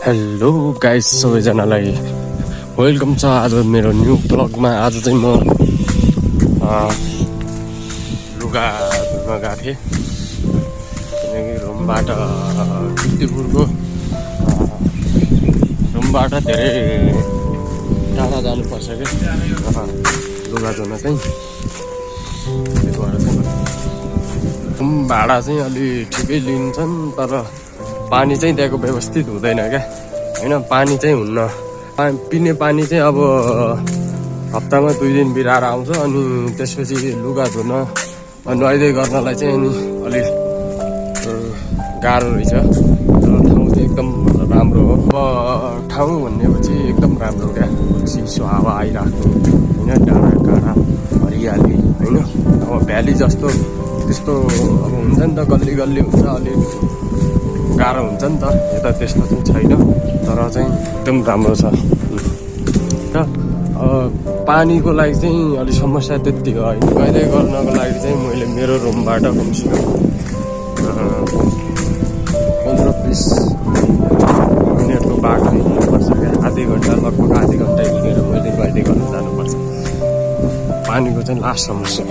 Hello guys, सबैजनालाई welcome छ आज मेरो न्यू ब्लगमा। आज चाहिँ म लुगा धुन गएको थिएँ किनकि रुमबाट किर्तिपुरको रुमबाट धेरै टाढा जानुपर्छ क्या लुगा धुन चाहिँ। त्यही भएर चाहिँ रुम भाडा चाहिँ अलि ठिकै लिन्छन्, तर पानी चाहिँ त्यहाँको व्यवस्थित हुँदैन क्या होइन। पानी चाहिँ हुन्न, पिउने पानी चाहिँ अब हप्तामा 2 दिन बिराएर आउँछ। अनि त्यसपछि लुगा धुन नुहाइदै गर्नलाई चाहिँ अनि अलिक गाह्रो रहेछ। तर ठाउँ चाहिँ एकदम राम्रो हो। अब ठाउँ भनेपछि एकदम राम्रो क्या, चिसो हावा आइराख्नु होइन, डाँडा काँडा हरियाली होइन। अब भ्याली जस्तो त्यस्तो अब हुन्छ नि त, गल्ली गल्ली हुन्छ, अलिक गाह्रो हुन्छ नि त। यता त्यस्तो चाहिँ छैन, तर चाहिँ एकदम राम्रो छ। र पानीको लागि चाहिँ अलिक समस्या त्यति हो होइन। कहिले गर्नको लागि चाहिँ मैले मेरो रुमबाट कमसेकम 15-20 मिनटको बाटो हिँड्नुपर्छ क्या। आधी घन्टा, लगभग आधी घन्टा हिँडेर मैले कहिले गर्न जानुपर्छ। पानीको चाहिँ लास्ट समस्या।